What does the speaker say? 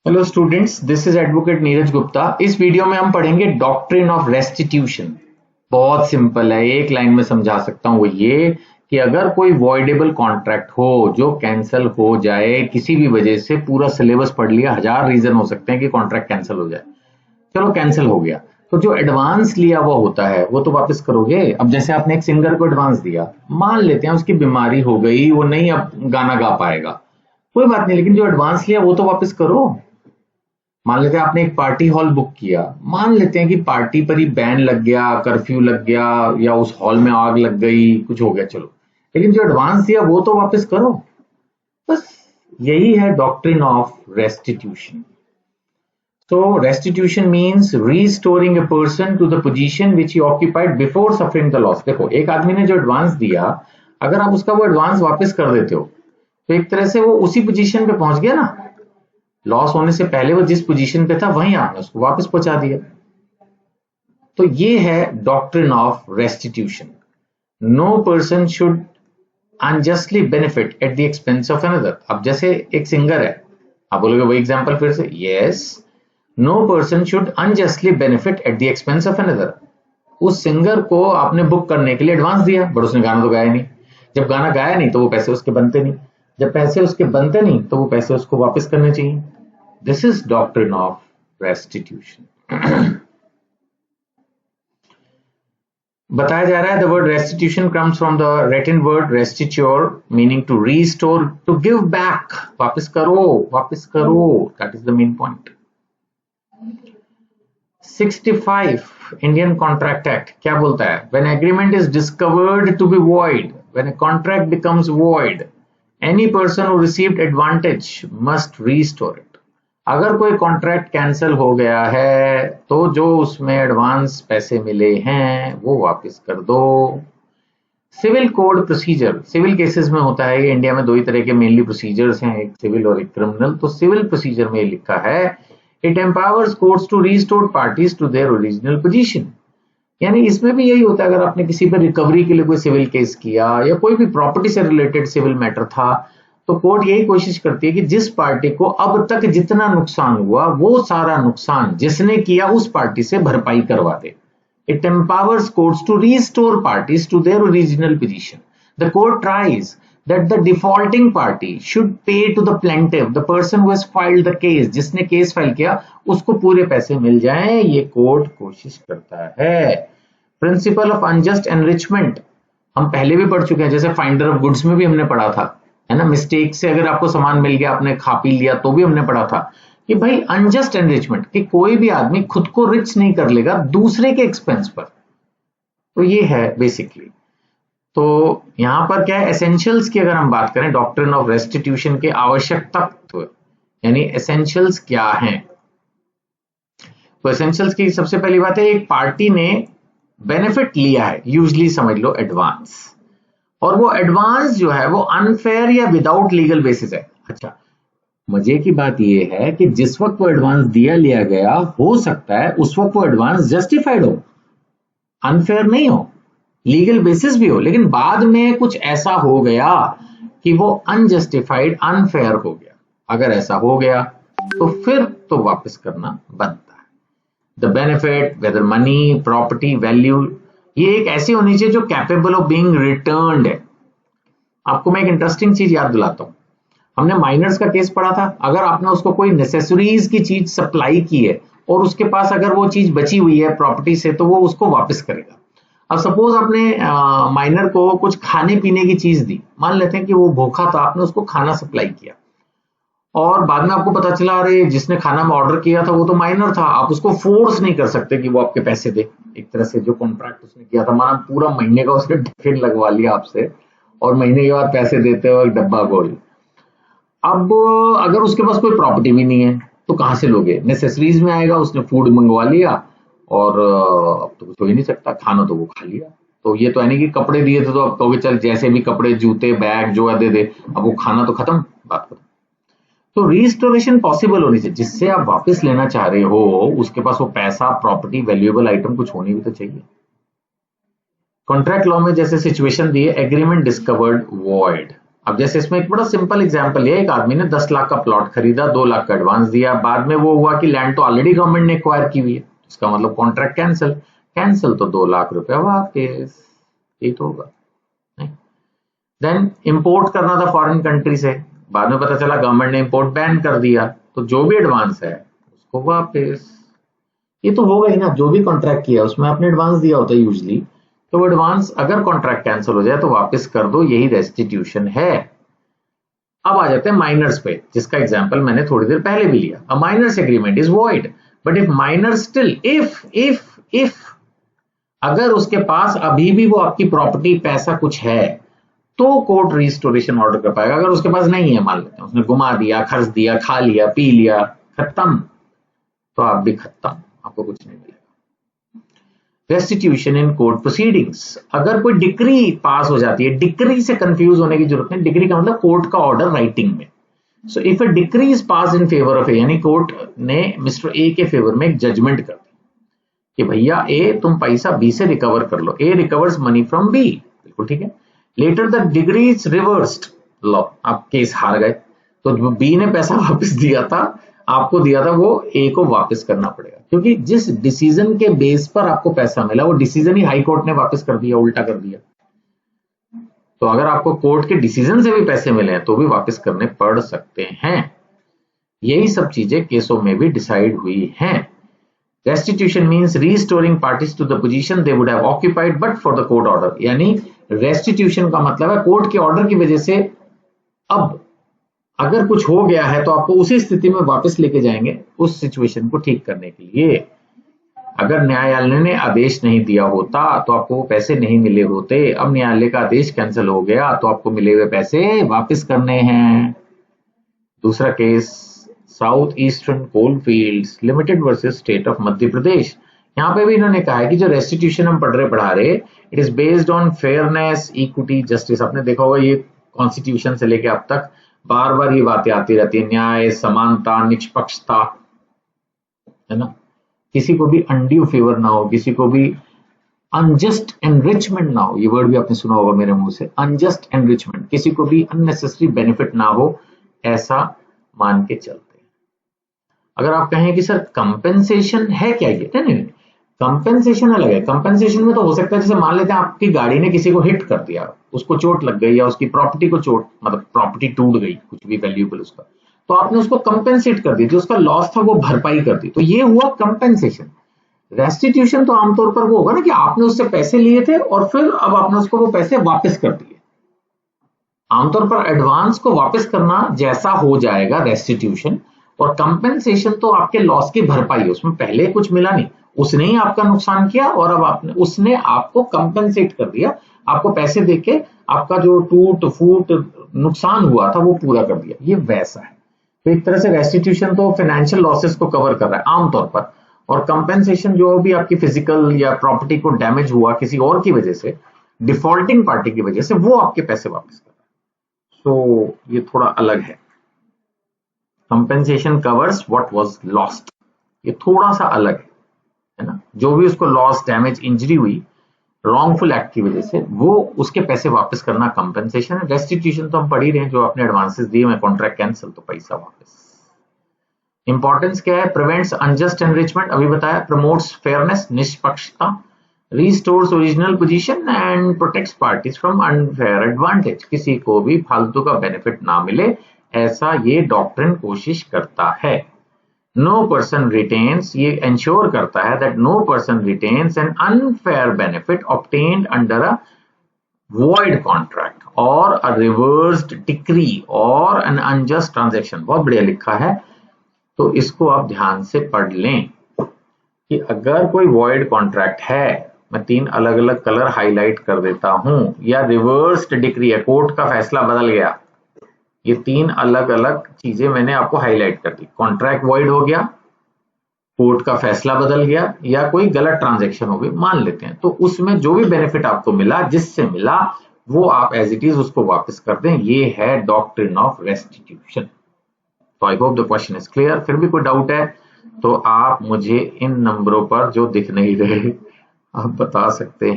Hello students, this is advocate Neeraj Gupta. इस video में हम पढ़ेंगे डॉक्ट्रिन ऑफ रेस्टिट्यूशन। बहुत सिंपल है, एक लाइन में समझा सकता हूं। वो ये कि अगर कोई वॉइडेबल कॉन्ट्रैक्ट हो जो कैंसिल हो जाए किसी भी वजह से, पूरा सिलेबस पढ़ लिया, 1000 रीजन हो सकते हैं कि कॉन्ट्रैक्ट कैंसिल हो जाए, चलो कैंसिल हो गया, तो जो एडवांस लिया हुआ होता है वो तो वापस करोगे। अब जैसे आपने एक सिंगर को एडवांस दिया, मान लेते हैं उसकी बीमारी हो गई, वो नहीं अब गाना गा पाएगा, कोई बात नहीं, लेकिन जो एडवांस लिया वो तो वापस करो। मान लेते हैं आपने एक पार्टी हॉल बुक किया, मान लेते हैं कि पार्टी पर ही बैन लग गया, कर्फ्यू लग गया, या उस हॉल में आग लग गई, कुछ हो गया, चलो, लेकिन जो एडवांस दिया वो तो वापस करो। बस यही है doctrine of restitution. So restitution means restoring a person to the position which he occupied before suffering the loss। देखो, एक आदमी ने जो एडवांस दिया, अगर आप उसका वो एडवांस वापस कर देते हो तो एक तरह से वो उसी पोजीशन पे पहुंच गया ना। लॉस होने से पहले वो जिस पोजीशन पे था वहीं आपने उसको वापस पहुंचा दिया। तो ये है doctrine of restitution. No person should unjustly benefit at the expense of another. अब जैसे एक सिंगर है, आप बोलोगे वही एग्जांपल फिर से, yes, no person should unjustly benefit at the expense of another. उस सिंगर को आपने बुक करने के लिए एडवांस दिया, बट उसने गाना तो गाया नहीं। जब गाना गाया नहीं तो वो पैसे उसके बनते नहीं, जब पैसे उसके बनते नहीं तो वो पैसे उसको वापस करने चाहिए। This is doctrine of restitution. बताया जा रहा है the word restitution comes from the Latin word restituere, meaning to restore, to give back, वापस करो, वापस करो, that is the main point. 65 Indian contract act क्या बोलता है? When agreement is discovered to be void, when a contract becomes void, any person who received advantage must restore it. अगर कोई contract cancel हो गया है तो जो उसमें एडवांस पैसे मिले हैं वो वापस कर दो। Civil code procedure, civil cases में होता है, इंडिया में दो ही तरह के मेनली प्रोसीजर्स हैं, एक सिविल और एक क्रिमिनल। तो सिविल प्रोसीजर में लिखा है, it empowers courts to restore parties to their original position. यानी इसमें भी यही होता है, अगर आपने किसी पर रिकवरी के लिए कोई सिविल केस किया या कोई भी प्रॉपर्टी से रिलेटेड सिविल मैटर था, तो कोर्ट यही कोशिश करती है कि जिस पार्टी को अब तक जितना नुकसान हुआ वो सारा नुकसान जिसने किया उस पार्टी से भरपाई करवा दे। It empowers courts to restore parties to their original position. The court tries that the defaulting party should pay to the plaintiff, the person who has filed the case, जिसने केस फाइल किया उसको पूरे पैसे मिल जाएं, ये court कोशिश करता है। प्रिंसिपल ऑफ अनजस्ट एनरिचमेंट हम पहले भी पढ़ चुके हैं, जैसे फाइंडर ऑफ गुड्स में भी हमने पढ़ा था, है ना। मिस्टेक से अगर आपको सामान मिल गया, आपने खा पी लिया, तो भी हमने पढ़ा था कि भाई अनजस्ट एनरिचमेंट, कि कोई भी आदमी खुद को रिच नहीं कर लेगा दूसरे के एक्सपेंस पर। तो ये है बेसिकली। तो यहां पर क्या है, एसेंशियल्स की अगर हम बात करें डॉक्ट्रिन ऑफ रेस्टिट्यूशन के आवश्यक तत्व, यानी एसेंशियल्स क्या हैं, तो एसेंशियल्स की सबसे पहली बात है, एक पार्टी ने बेनिफिट लिया है, यूजली समझ लो एडवांस, और वो एडवांस जो है वो अनफेयर या विदाउट लीगल बेसिस है। अच्छा, मजे की बात ये है कि जिस वक्त वो एडवांस लिया गया, हो सकता है उस वक्त वो एडवांस जस्टिफाइड हो, अनफेयर नहीं हो, लीगल बेसिस भी हो, लेकिन बाद में कुछ ऐसा हो गया कि वो अनजस्टिफाइड, अनफेयर हो गया। अगर ऐसा हो गया तो फिर तो वापस करना बनता है। The benefit, whether money, property, value, ये एक ऐसी होनी चाहिए जो कैपेबल ऑफ बीइंग रिटर्न्ड है। आपको मैं एक इंटरेस्टिंग चीज याद दिलाता हूं, हमने माइनर्स का केस पढ़ा था। अगर आपने उसको कोई नेसेसरीज की चीज सप्लाई की है और उसके पास अगर वो चीज बची हुई है प्रॉपर्टी से, तो वो उसको वापस करेगा। अब सपोज आपने माइनर को कुछ खाने पीने की चीज दी, मान लेते हैं कि वो भूखा था, आपने उसको खाना सप्लाई किया और बाद में आपको पता चला अरे जिसने खाना में ऑर्डर किया था वो तो माइनर था। आप उसको फोर्स नहीं कर सकते कि वो आपके पैसे दे। एक तरह से जो कॉन्ट्रैक्ट उसने किया था, माना पूरा महीने का उसने टिफिन लगवा लिया आपसे और महीने के बाद पैसे देते हो एक डब्बा गोल। अब अगर उसके पास कोई प्रॉपर्टी भी नहीं है तो कहां से लोगे? नेसेसरीज में आएगा, उसने फूड मंगवा लिया और अब तो कुछ हो ही नहीं सकता, खाना तो वो खा लिया। तो ये तो है नहीं कि कपड़े दिए थे तो अब कहोगे चल जैसे भी कपड़े, जूते, बैग जो है दे दे, अब वो खाना तो खत्म, बात खत्म। तो रिस्टोरेशन पॉसिबल होनी चाहिए, जिससे आप वापस लेना चाह रहे हो उसके पास वो पैसा, प्रॉपर्टी, वैल्यूएबल आइटम कुछ होनी भी तो चाहिए। कॉन्ट्रैक्ट लॉ में जैसे सिचुएशन दी है, एग्रीमेंट डिस्कवर्ड वॉइड, अब जैसे इसमें एक बड़ा सिंपल एग्जांपल है, एक आदमी ने 10 लाख का प्लॉट खरीदा, 2 लाख का एडवांस दिया, बाद में वो हुआ कि लैंड तो ऑलरेडी गवर्नमेंट ने एक्वायर की हुई है, इसका मतलब कॉन्ट्रैक्ट कैंसिल, कैंसिल तो 2 लाख रुपया वापस, ये तो होगा नहीं। देन इंपोर्ट करना था फॉरेन कंट्री से, बाद में पता चला गवर्नमेंट ने इंपोर्ट बैन कर दिया, तो जो भी एडवांस है उसको वापस, ये तो होगा ही ना, जो भी कॉन्ट्रैक्ट किया उसमें आपने एडवांस दिया होता है यूजली, तो वो एडवांस अगर कॉन्ट्रैक्ट कैंसिल हो जाए तो वापस कर दो, यही रेस्टिट्यूशन है। अब आ जाते हैं माइनर्स पे, जिसका एग्जांपल मैंने थोड़ी देर पहले भी लिया। A minor's agreement is void but if minor still, if अगर उसके पास अभी भी वो आपकी प्रॉपर्टी पैसा कुछ है तो कोर्ट रिस्टोरेशन ऑर्डर कर पाएगा। अगर उसके पास नहीं है, मान लेते हैं उसने घुमा दिया, खर्च दिया, खा लिया, पी लिया, खत्म, तो आप भी खत्म, आपको कुछ नहीं मिलेगा। रेस्टिट्यूशन इन कोर्ट प्रोसीडिंग्स, अगर कोई डिक्री पास हो जाती है, डिक्री से कंफ्यूज होने की जरूरत नहीं, डिक्री का मतलब कोर्ट का ऑर्डर राइटिंग में। So if a decree is pass in favour of A, यानी कोर्ट ने मिस्टर ए के फेवर में एक जजमेंट कर दी कि भैया ए तुम पैसा बी से रिकवर कर लो, A recovers money from B, बिल्कुल ठीक है। Later the degree is reversed, लो आप केस हार गए, तो बी ने पैसा वापस दिया था, आपको दिया था, वो ए को वापस करना पड़ेगा, क्योंकि जिस डिसीजन के बेस पर आपको पैसा मिला वो डिसीजन ही हाई कोर्ट ने वापस कर दिया, उल्टा कर दिया। तो अगर आपको कोर्ट के डिसीजन से भी पैसे मिले हैं तो भी वापस करने पड़ सकते हैं। यही सब चीजें केसों में भी डिसाइड हुई हैं। Restitution means restoring parties to the position they would have occupied but for the court order, यानी रेस्टिट्यूशन का मतलब है कोर्ट के ऑर्डर की वजह से अब अगर कुछ हो गया है तो आपको उसी स्थिति में वापस लेके जाएंगे उस सिचुएशन को ठीक करने के लिए। अगर न्यायालय ने आदेश नहीं दिया होता तो आपको वो पैसे नहीं मिले होते, अब न्यायालय का आदेश कैंसिल हो गया तो आपको मिले हुए पैसे वापस करने हैं। दूसरा case, South Eastern Coal Fields Limited versus State of Madhya Pradesh. यहाँ पे भी इन्होंने कहा है कि जो रेस्टिट्यूशन हम पढ़ा रहे it is based on fairness, equity, justice. आपने देखा होगा ये कॉन्स्टिट्यूशन से लेके अब तक बार बार ये बातें आती रहती है, न्याय, समानता, निष्पक्षता, है ना, किसी को भी अनड्यू फेवर ना हो, किसी को भी अनजस्ट एनरिचमेंट ना हो, ये वर्ड भी आपने सुना होगा मेरे मुंह से, अनजस्ट एनरिचमेंट, किसी को भी अननेसेसरी बेनिफिट ना हो, ऐसा मान के चलते हैं। अगर आप कहें कि सर कंपेंसेशन है क्या, ये नहीं, कंपेंसेशन अलग है। कंपेंसेशन में तो हो सकता है जैसे मान लेते हैं आपकी गाड़ी ने किसी को हिट कर दिया, उसको चोट लग गई या उसकी प्रॉपर्टी को चोट, मतलब प्रॉपर्टी टूट गई, कुछ भी वैल्यूएबल उसका, तो आपने उसको कंपेंसेट कर दी, जो उसका लॉस था वो भरपाई कर दी, तो ये हुआ कंपेंसेशन। रेस्टिट्यूशन तो आमतौर पर वो होगा ना कि आपने उससे पैसे लिए थे और फिर अब आपने उसको वो पैसे वापस कर दिए। आमतौर पर एडवांस को वापस करना जैसा हो जाएगा रेस्टिट्यूशन, और कंपेंसेशन तो आपके लॉस की भरपाई, उसमें पहले कुछ मिला नहीं, उसने ही आपका नुकसान किया और अब आपने, उसने आपको कंपेंसेट कर दिया, आपको पैसे देके आपका जो टूट फूट नुकसान हुआ था वो पूरा कर दिया, ये वैसा है। तो एक तरह से रेस्टिट्यूशन तो फाइनेंशियल लॉसेस को कवर कर रहा है आमतौर पर, और कंपेंसेशन जो भी आपकी फिजिकल या प्रॉपर्टी को डैमेज हुआ किसी और की वजह से, डिफॉल्टिंग पार्टी की वजह से, वो आपके पैसे वापस कर रहा है। तो ये थोड़ा अलग है। Compensation covers what was lost, ये थोड़ा सा अलग है ना, जो भी उसको लॉस, डैमेज, इंजरी हुई रॉन्गफुल एक्ट की वजह से, वो उसके पैसे वापस करना कंपेंसेशन है। रेस्टिट्यूशन तो हम पढ़ ही रहे हैं, जो आपने एडवांसेस दिए, मैं कॉन्ट्रैक्ट कैंसिल तो पैसा वापस। इंपॉर्टेंस क्या है, प्रिवेंट्स अनजस्ट एनरिचमेंट, अभी बताया, प्रमोट्स फेयरनेस, निष्पक्षता, restores original position and protects parties from unfair advantage, किसी को भी फालतू का बेनिफिट ना मिले, ऐसा ये डॉक्ट्रिन कोशिश करता है। नो पर्सन रिटेन्स, ये इंश्योर करता है that no person retains an unfair benefit obtained under a void contract और अ रिवर्स्ड डिक्री और एन अनजस्ट ट्रांजैक्शन। बहुत बढ़िया लिखा है, तो इसको आप ध्यान से पढ़ लें कि अगर कोई वॉइड कॉन्ट्रैक्ट है, मैं 3 अलग अलग कलर हाईलाइट कर देता हूं, या रिवर्स्ड डिक्री है, कोर्ट का फैसला बदल गया, ये 3 अलग अलग चीजें मैंने आपको हाईलाइट कर दी। कॉन्ट्रैक्ट वॉइड हो गया, कोर्ट का फैसला बदल गया, या कोई गलत ट्रांजैक्शन हो गई, मान लेते हैं, तो उसमें जो भी बेनिफिट आपको मिला, जिससे मिला, वो आप एज इट इज उसको वापस कर दें। ये है डॉक्ट्रिन ऑफ रेस्टिट्यूशन। तो I hope the question is clear. फिर भी कोई डाउट है तो आप मुझे इन नंबरों पर जो दिख नहीं रहे आप बता सकते हैं।